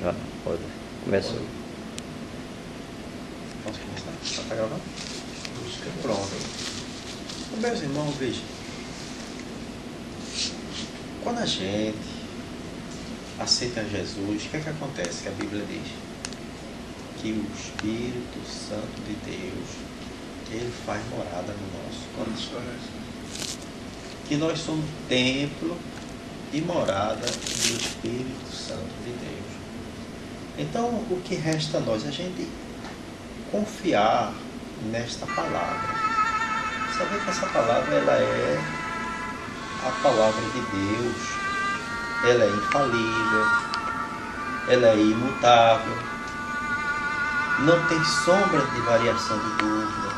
Já pode. Começou. Posso começar? Já está gravando? Pronto. Meus irmãos, vejam. Quando a gente aceita Jesus, o que é que acontece? Que a Bíblia diz que o Espírito Santo de Deus, ele faz morada no nosso coração. Que nós somos templo e morada do Espírito Santo de Deus. Então, o que resta a nós? A gente confiar nesta palavra. Saber que essa palavra, ela é a palavra de Deus. Ela é infalível. Ela é imutável. Não tem sombra de variação de dúvida.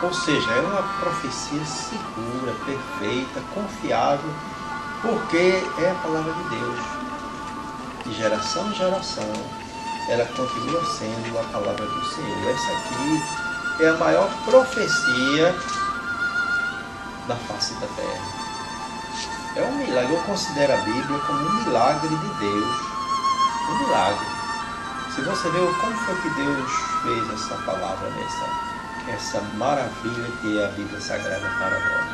Ou seja, é uma profecia segura, perfeita, confiável, porque é a palavra de Deus. De geração em geração, ela continua sendo a palavra do Senhor. Essa aqui é a maior profecia da face da terra. É um milagre. Eu considero a Bíblia como um milagre de Deus. Um milagre. Se você ver como foi que Deus fez essa palavra, essa maravilha que é a Bíblia Sagrada para nós.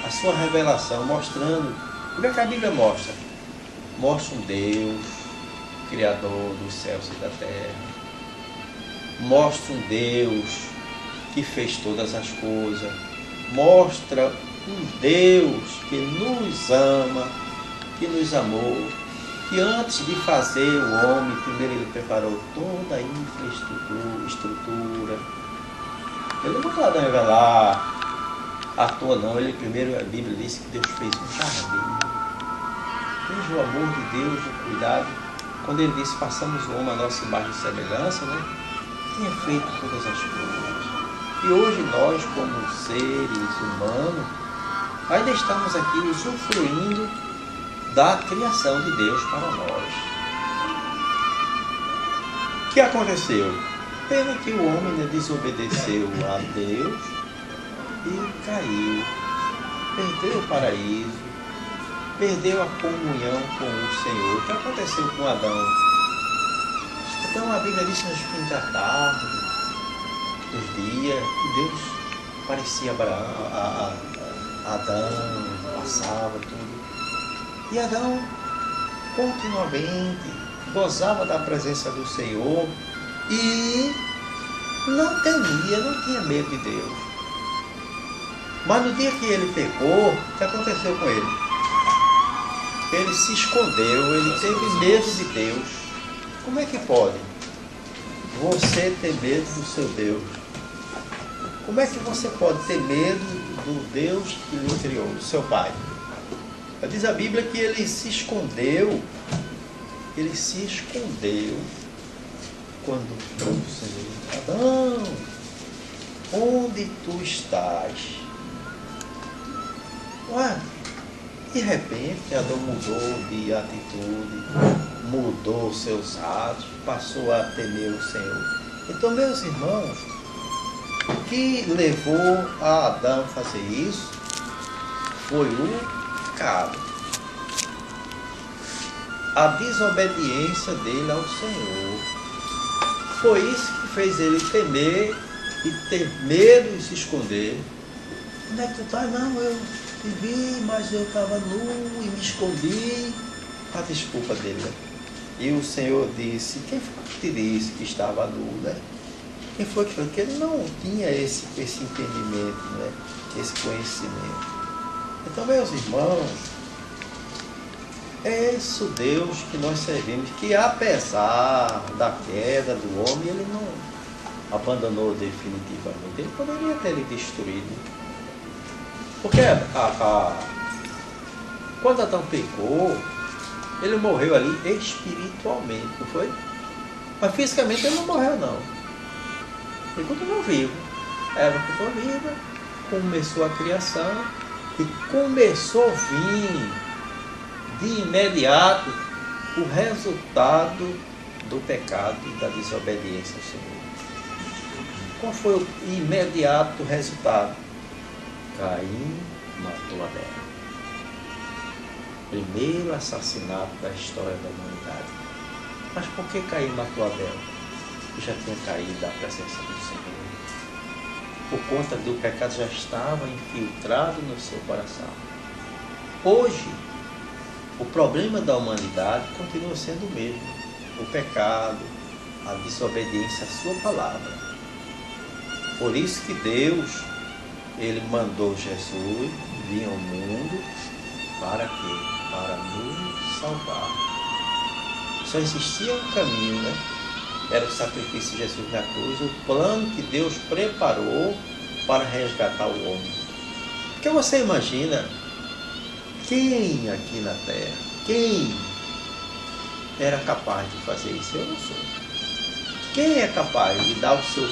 A sua revelação mostrando. O que é que a Bíblia mostra? Mostra um Deus, Criador dos céus e da terra. Mostra um Deus que fez todas as coisas. Mostra um Deus que nos ama, que nos amou, que antes de fazer o homem, primeiro ele preparou toda a infraestrutura. Ele não vai revelar à toa não. Ele primeiro, a Bíblia diz que Deus fez um jardim. Veja o amor de Deus, o cuidado. Quando ele disse, façamos o homem a nossa imagem e semelhança, né? Tinha feito todas as coisas. E hoje nós, como seres humanos, ainda estamos aqui usufruindo da criação de Deus para nós. O que aconteceu? Pena que o homem desobedeceu a Deus e caiu. Perdeu o paraíso, perdeu a comunhão com o Senhor. O que aconteceu com Adão? Então a Bíblia diz nos fins da tarde, dos dias, que Deus parecia a Adão, passava tudo. E Adão continuamente gozava da presença do Senhor e não temia, não tinha medo de Deus. Mas no dia que ele pecou, o que aconteceu com ele? Ele se escondeu, ele teve medo de Deus. Como é que pode você ter medo do seu Deus? Como é que você pode ter medo do Deus que lhe criou, do seu Pai? Diz a Bíblia que ele se escondeu quando o Senhor, Adão, onde tu estás? Ué, de repente Adão mudou de atitude, mudou seus atos, passou a temer o Senhor. Então, meus irmãos, o que levou a Adão a fazer isso foi o pecado. A desobediência dele ao Senhor. Foi isso que fez ele temer e ter medo e se esconder. Onde é que tu está? Não, eu te vi, mas eu estava nu e me escondi. A desculpa dele, né? E o Senhor disse, quem foi que te disse que estava nu, né? Quem foi que falou? Porque ele não tinha esse entendimento, né? Esse conhecimento. Então, meus irmãos, é esse o Deus que nós servimos, que apesar da queda do homem, ele não abandonou definitivamente. Ele poderia ter ele destruído. Porque quando Adão pecou, ele morreu ali espiritualmente, não foi? Mas fisicamente ele não morreu, não. Ele continuou vivo. Eva continuou viva, começou a criação e começou a vir de imediato o resultado do pecado e da desobediência ao Senhor. Qual foi o imediato resultado? Caim matou Abel. Primeiro assassinato da história da humanidade. Mas por que Caim matou Abel? Que já tinha caído da presença do Senhor. Por conta do pecado já estava infiltrado no seu coração. Hoje, o problema da humanidade continua sendo o mesmo. O pecado, a desobediência à sua palavra. Por isso que Deus, Ele mandou Jesus vir ao mundo para quê? Para nos salvar. Só existia um caminho, né? Era o sacrifício de Jesus na cruz, o plano que Deus preparou para resgatar o homem. Porque você imagina, quem aqui na terra, quem era capaz de fazer isso? Eu não sou. Quem é capaz de dar o seu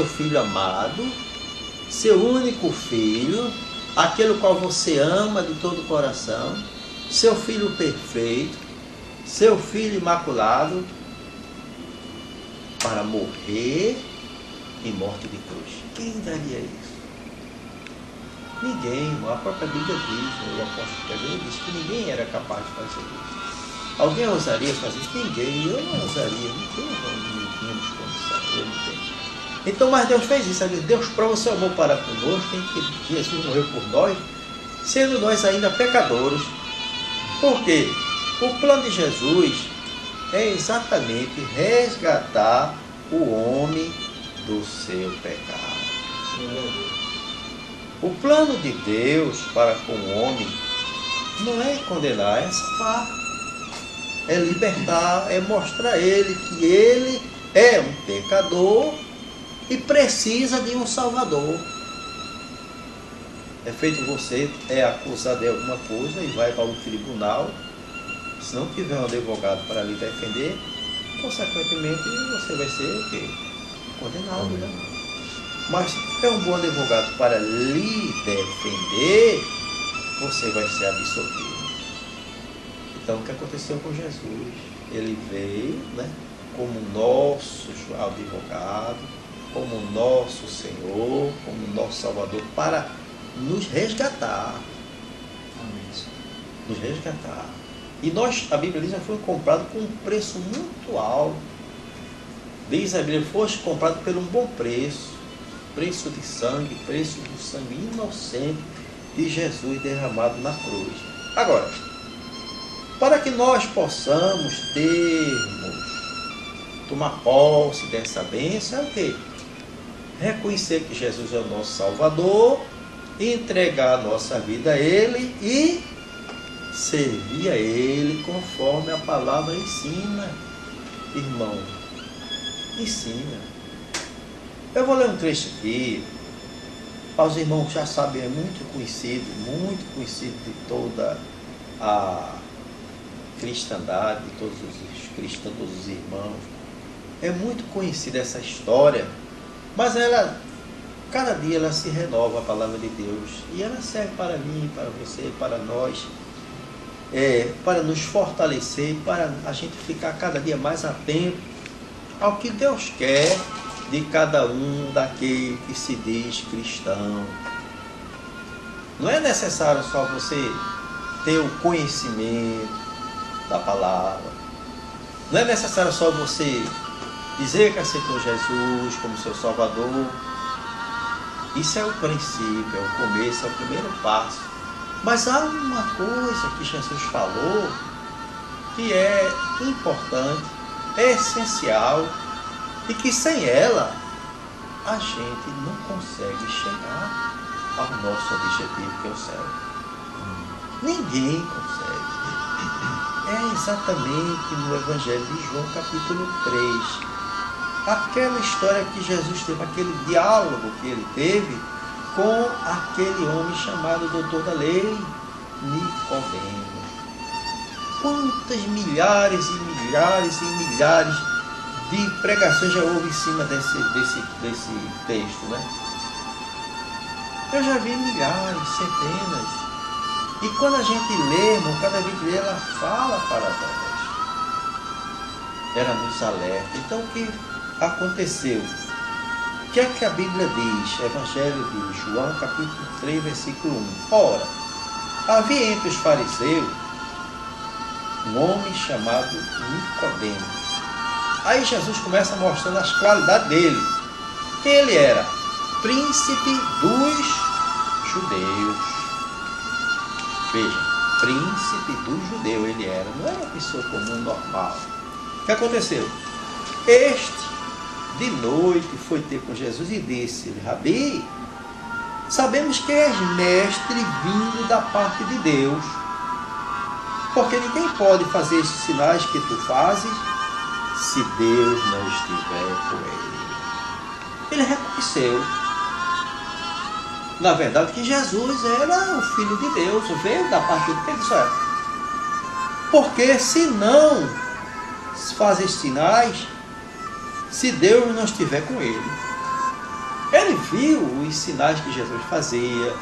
filho amado, seu único filho, aquele qual você ama de todo o coração, seu filho perfeito, seu filho imaculado, para morrer em morte de cruz? Quem daria isso? Ninguém. A própria Bíblia diz, o apóstolo Pedro diz que ninguém era capaz de fazer isso. Alguém ousaria fazer isso? Ninguém. Eu não ousaria. Não tínhamos condição. Eu não tenho. Então, mas Deus fez isso. Deus provou seu amor para conosco, em que Jesus morreu por nós, sendo nós ainda pecadores. Por quê? O plano de Jesus é exatamente resgatar o homem do seu pecado. O plano de Deus para com o homem não é condenar, é salvar. É libertar, é mostrar a ele que ele é um pecador e precisa de um Salvador. É feito você é acusado de alguma coisa e vai para o tribunal. Se não tiver um advogado para lhe defender, consequentemente você vai ser o quê? Condenado, né? Mas se tiver um bom advogado para lhe defender, você vai ser absolvido. Então, o que aconteceu com Jesus? Ele veio, né, como nosso advogado, como nosso Senhor, como nosso Salvador, para nos resgatar. Nos resgatar. E nós, a Bíblia diz, foi comprado com um preço muito alto. Diz a Bíblia, foste comprado por um bom preço. Preço de sangue, preço do sangue inocente de Jesus derramado na cruz. Agora, para que nós possamos tomar posse dessa bênção, é o quê? Reconhecer que Jesus é o nosso Salvador, entregar a nossa vida a Ele e servir a Ele conforme a palavra ensina. Irmão, ensina. Eu vou ler um trecho aqui, os irmãos já sabem, é muito conhecido de toda a cristandade, de todos os cristãos, todos os irmãos. É muito conhecida essa história, mas ela, cada dia ela se renova, a palavra de Deus, e ela serve para mim, para você, para nós, para nos fortalecer, para a gente ficar cada dia mais atento ao que Deus quer de cada um daquele que se diz cristão. Não é necessário só você ter o conhecimento da palavra. Não é necessário só você dizer que aceitou Jesus como seu Salvador. Isso é o princípio, é o começo, é o primeiro passo. Mas há uma coisa que Jesus falou que é importante, é essencial, e que sem ela a gente não consegue chegar ao nosso objetivo, que é o céu. Ninguém consegue. É exatamente no Evangelho de João, capítulo 3. Aquela história que Jesus teve, aquele diálogo que ele teve com aquele homem chamado doutor da lei, Nicodemo. Quantas milhares e milhares e milhares de pregações já houve em cima desse texto, né? Eu já vi milhares, centenas. E quando a gente lê, irmão, cada vez que lê, ela fala para nós. Ela nos alerta. Então, o que aconteceu? O que é que a Bíblia diz? Evangelho de João, capítulo 3, versículo 1. Ora, havia entre os fariseus um homem chamado Nicodemo. Aí Jesus começa mostrando as qualidades dele. Quem ele era? Príncipe dos judeus. Veja, príncipe dos judeus ele era. Não era uma pessoa comum, normal. O que aconteceu? Este, de noite, foi ter com Jesus e disse-lhe: Rabi, sabemos que és mestre vindo da parte de Deus, porque ninguém pode fazer esses sinais que tu fazes se Deus não estiver com ele. Ele reconheceu, na verdade, que Jesus era o Filho de Deus, veio da parte de Deus. Ele disse: olha, porque se não fazer sinais, se Deus não estiver com ele. Ele viu os sinais que Jesus fazia,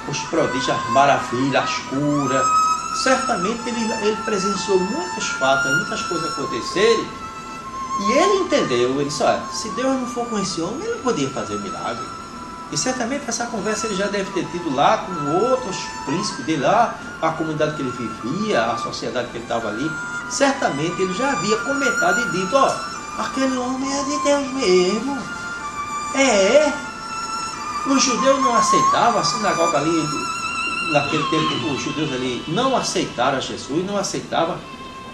os prodígios, as maravilhas, as curas. Certamente ele presenciou muitos fatos, muitas coisas acontecerem. E ele entendeu, ele disse: olha, se Deus não for com esse homem, ele não podia fazer milagre. E certamente essa conversa ele já deve ter tido lá com outros príncipes dele lá, a comunidade que ele vivia, a sociedade que ele estava ali. Certamente ele já havia comentado e dito: ó, aquele homem é de Deus mesmo. Os judeus não aceitavam, a sinagoga ali, naquele tempo, os judeus ali não aceitaram Jesus, não aceitavam,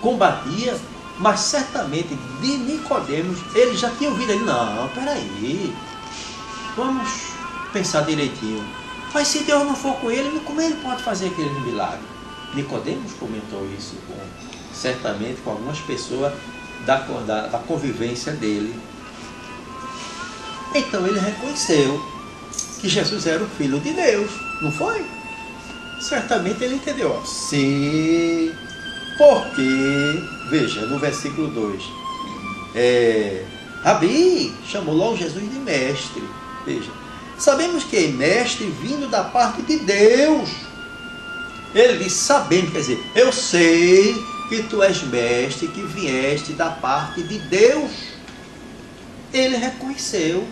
combatia, mas certamente de Nicodemos, ele já tinha ouvido ele: não, peraí, vamos pensar direitinho. Mas se Deus não for com ele, como ele pode fazer aquele milagre? Nicodemos comentou isso certamente com algumas pessoas da convivência dele. Então ele reconheceu que Jesus era o Filho de Deus, não foi? Certamente ele entendeu. Sim, porque, veja, no versículo 2, Rabi chamou logo Jesus de mestre. Veja, sabemos que é mestre vindo da parte de Deus. Ele disse: sabendo, quer dizer, eu sei que tu és mestre, que vieste da parte de Deus. Ele reconheceu.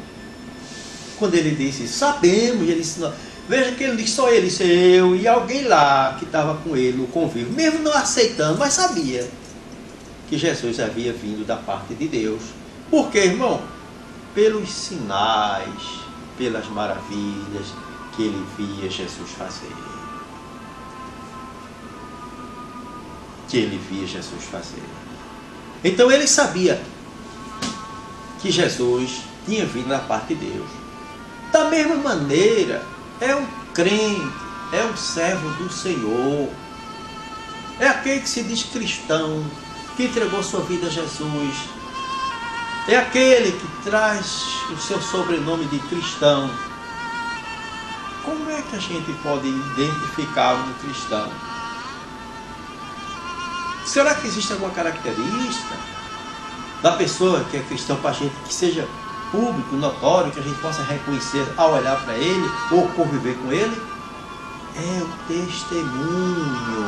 Quando ele disse: sabemos, ele disse: não. Veja que ele disse: só ele, disse eu e alguém lá que estava com ele no convívio, mesmo não aceitando, mas sabia que Jesus havia vindo da parte de Deus. Por quê, irmão? Pelos sinais, pelas maravilhas que ele via Jesus fazer. Então ele sabia que Jesus tinha vindo da parte de Deus. Da mesma maneira, é um crente, é um servo do Senhor, é aquele que se diz cristão, que entregou sua vida a Jesus, é aquele que traz o seu sobrenome de cristão. Como é que a gente pode identificar um cristão? Será que existe alguma característica da pessoa que é cristão para a gente que seja público, notório, que a gente possa reconhecer ao olhar para ele ou conviver com ele? É o testemunho.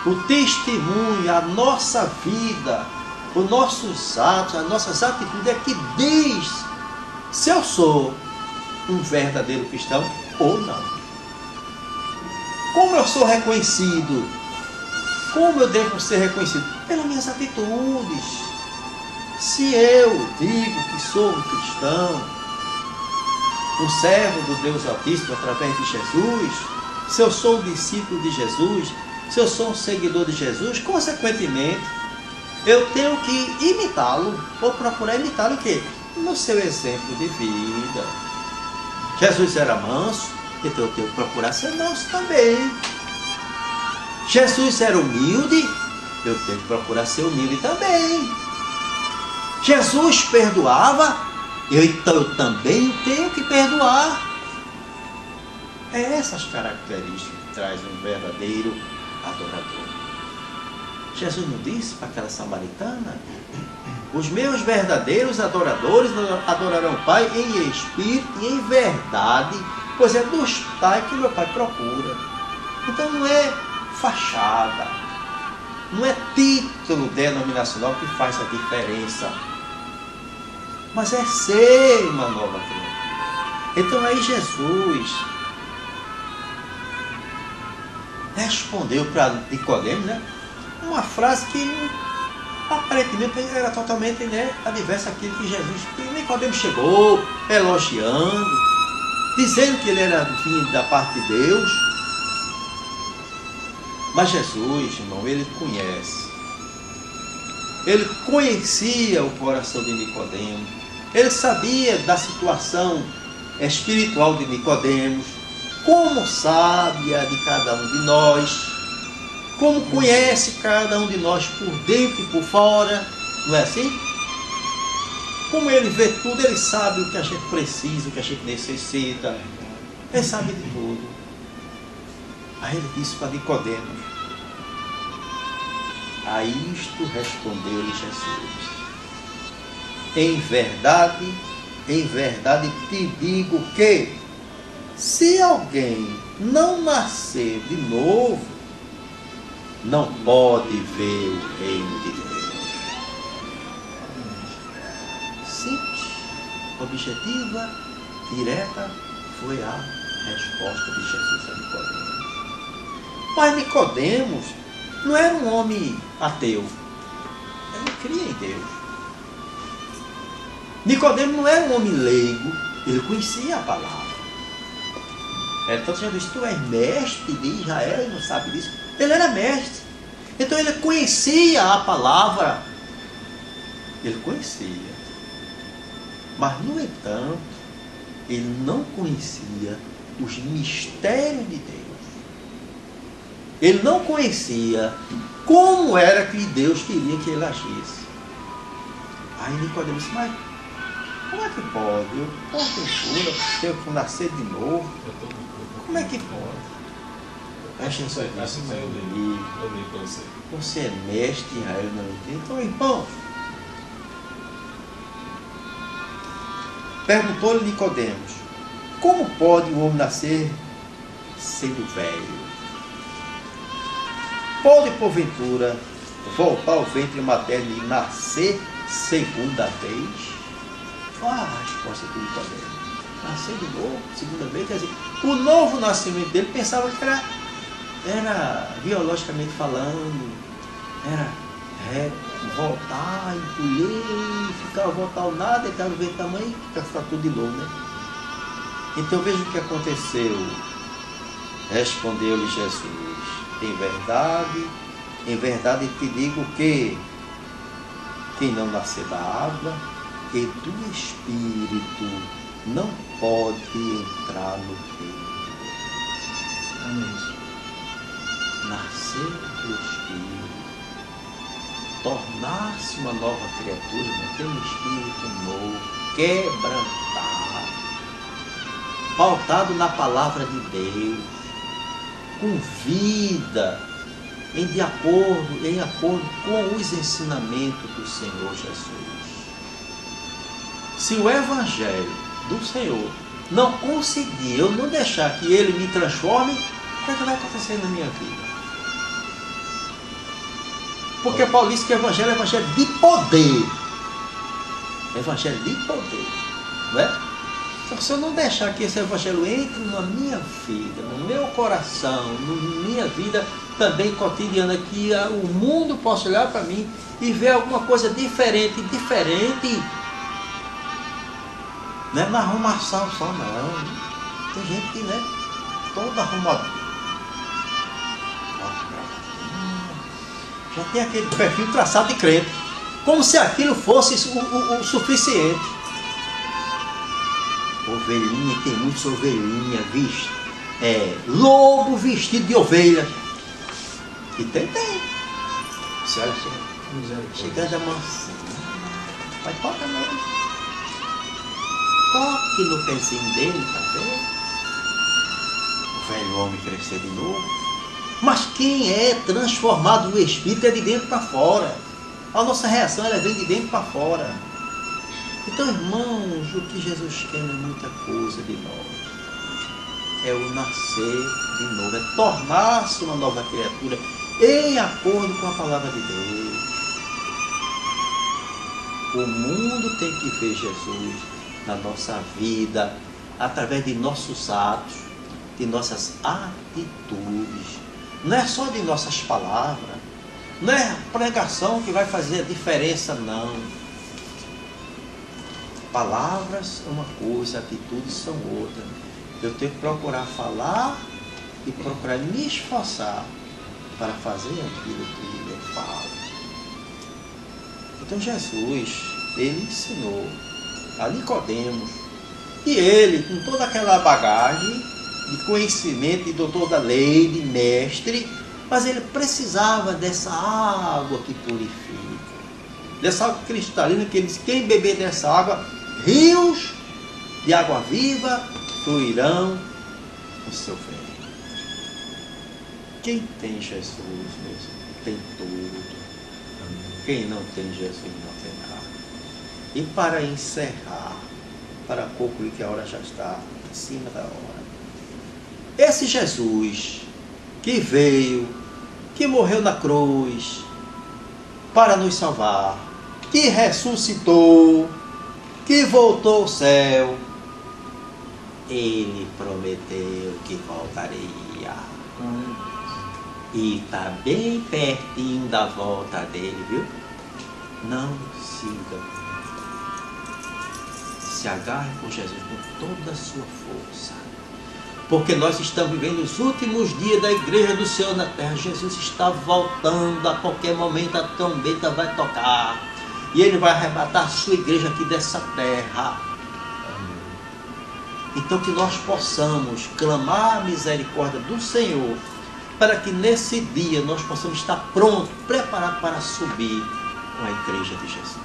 O testemunho, a nossa vida, os nossos atos, as nossas atitudes é que diz se eu sou um verdadeiro cristão ou não. Como eu sou reconhecido? Como eu devo ser reconhecido? Pelas minhas atitudes. Se eu digo que sou um cristão, um servo do Deus Altíssimo através de Jesus, se eu sou um discípulo de Jesus, se eu sou um seguidor de Jesus, consequentemente, eu tenho que imitá-lo, ou procurar imitá-lo o quê? No seu exemplo de vida. Jesus era manso, então eu tenho que procurar ser manso também. Jesus era humilde, eu tenho que procurar ser humilde também. Jesus perdoava, então eu também tenho que perdoar. É essas características que traz um verdadeiro adorador. Jesus não disse para aquela samaritana: os meus verdadeiros adoradores adorarão o Pai em espírito e em verdade, pois é dos tais que meu Pai procura. Então não é fachada, não é título denominacional que faz a diferença, mas é ser uma nova criatura. Então aí Jesus respondeu para Nicodemos, né, uma frase que aparentemente era totalmente, né, adversa àquilo que Jesus... Nicodemos chegou elogiando, dizendo que ele era vindo da parte de Deus. Mas Jesus, irmão, ele conhece. Ele conhecia o coração de Nicodemos. Ele sabia da situação espiritual de Nicodemos, como sabe a de cada um de nós, como conhece cada um de nós por dentro e por fora, não é assim? Como ele vê tudo, ele sabe o que a gente precisa, o que a gente necessita, ele sabe de tudo. Aí ele disse para Nicodemos: a isto respondeu-lhe Jesus: em verdade te digo que, se alguém não nascer de novo, não pode ver o reino de Deus. Simples, objetiva, direta, foi a resposta de Jesus a Nicodemos. Mas Nicodemos não era um homem ateu. Ele cria em Deus. Nicodemos não era um homem leigo. Ele conhecia a palavra. Então você já disse: tu és mestre de Israel e não sabe disso? Ele era mestre. Então ele conhecia a palavra. Ele conhecia. Mas, no entanto, ele não conhecia os mistérios de Deus. Ele não conhecia como era que Deus queria que ele agisse. Aí Nicodemos disse: mas como é que pode? Eu, porventura, se eu nascer de novo, como é que pode? Aí Jesus disse: você é mestre em Israel, não entende? Então, irmão, perguntou-lhe Nicodemos: como pode o homem nascer sendo velho? Pode, porventura, voltar ao ventre materno e nascer segunda vez? Olha a resposta de Nicodemos: nascer de novo, segunda vez. Quer dizer, o novo nascimento dele pensava que era biologicamente falando, era voltar, encolher, ficar, voltar ao nada, entrar no ventre da mãe e ficar tudo de novo, né? Então veja o que aconteceu. Respondeu-lhe Jesus: em verdade te digo que quem não nascer da água e do Espírito não pode entrar no reino. Amém. Nascer do Espírito, tornar-se uma nova criatura, ter um Espírito novo, quebrantar, pautado na palavra de Deus, com vida, em acordo com os ensinamentos do Senhor Jesus. Se o Evangelho do Senhor não conseguir, eu não deixar que ele me transforme, o que é que vai acontecer na minha vida? Porque Paulo disse que o Evangelho é Evangelho de poder. Evangelho de poder. Não é? Então, se eu não deixar que esse Evangelho entre na minha vida, no meu coração, na minha vida também cotidiana, que o mundo possa olhar para mim e ver alguma coisa diferente. Não é na arrumação só, não. Tem gente que, né, toda arrumadinha. Já tem aquele perfil traçado de crente, como se aquilo fosse o suficiente. Ovelhinha, tem muitas ovelhinhas, lobo vestido de ovelha. E tem. Você olha, chegando a mansinha, mas toca nele. Toque no pezinho dele, tá vendo? O velho homem crescer de novo. Mas quem é transformado no Espírito é de dentro para fora. A nossa reação ela vem de dentro para fora. Então, irmãos, o que Jesus quer é muita coisa de nós. É o nascer de novo, é tornar-se uma nova criatura em acordo com a palavra de Deus. O mundo tem que ver Jesus na nossa vida através de nossos atos, de nossas atitudes. Não é só de nossas palavras. Não é a pregação que vai fazer a diferença, não. Palavras é uma coisa, atitudes são outra. Eu tenho que procurar falar e procurar me esforçar para fazer aquilo que eu falo. Então Jesus, ele ensinou a Nicodemos, e ele, com toda aquela bagagem de conhecimento de doutor da lei, de mestre, mas ele precisava dessa água que purifica, dessa água cristalina, que ele diz: quem beber dessa água, rios de água viva fluirão no seu ventre. Quem tem Jesus mesmo tem tudo. Quem não tem Jesus não tem nada. E para encerrar, para concluir, que a hora já está em cima da hora, esse Jesus que veio, que morreu na cruz para nos salvar, que ressuscitou, que voltou ao céu, ele prometeu que voltaria. E está bem pertinho da volta dele, viu? Não siga. Se agarre com Jesus com toda a sua força. Porque nós estamos vivendo os últimos dias da igreja do Senhor na terra. Jesus está voltando, a qualquer momento a trombeta vai tocar. E ele vai arrebatar a sua igreja aqui dessa terra. Então que nós possamos clamar a misericórdia do Senhor, para que nesse dia nós possamos estar prontos, preparados para subir com a igreja de Jesus.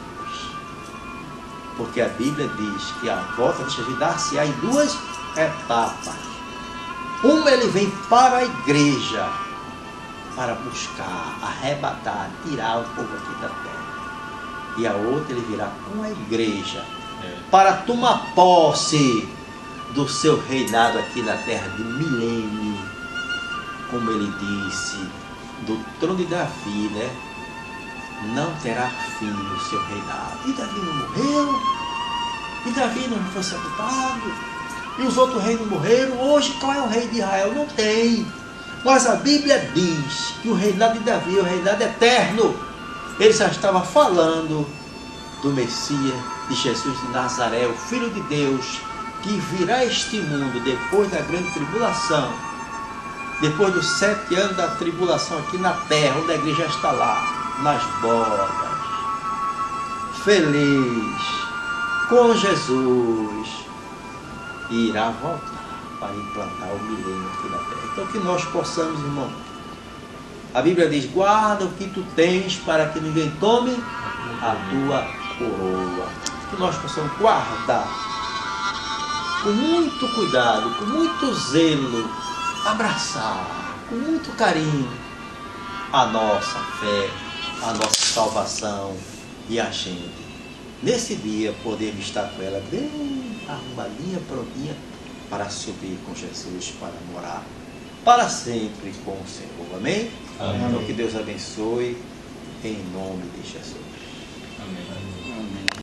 Porque a Bíblia diz que a volta de Jesus dar-se-á em duas etapas. Uma, ele vem para a igreja, para buscar, arrebatar, tirar o povo aqui da terra. E a outra, ele virá com a igreja, para tomar posse do seu reinado aqui na terra de milênio. Como ele disse, do trono de Davi, né? Não terá fim o seu reinado. E Davi não morreu, e Davi não foi sepultado, e os outros reis não morreram. Hoje qual é o rei de Israel? Não tem. Mas a Bíblia diz que o reinado de Davi é o reinado eterno. Ele já estava falando do Messias, de Jesus de Nazaré, o Filho de Deus, que virá a este mundo depois da grande tribulação, depois dos 7 anos da tribulação aqui na terra, onde a igreja está lá, nas bodas, feliz, com Jesus, e irá voltar para implantar o milênio aqui na terra. Então que nós possamos, irmão, a Bíblia diz: guarda o que tu tens para que ninguém tome a tua coroa. Que nós possamos guardar com muito cuidado, com muito zelo, abraçar com muito carinho a nossa fé, a nossa salvação, e a gente, nesse dia, podemos estar com ela bem arrumadinha, prontinha, para subir com Jesus, para morar para sempre com o Senhor. Amém? Amém. Então que Deus abençoe, em nome de Jesus. Amém.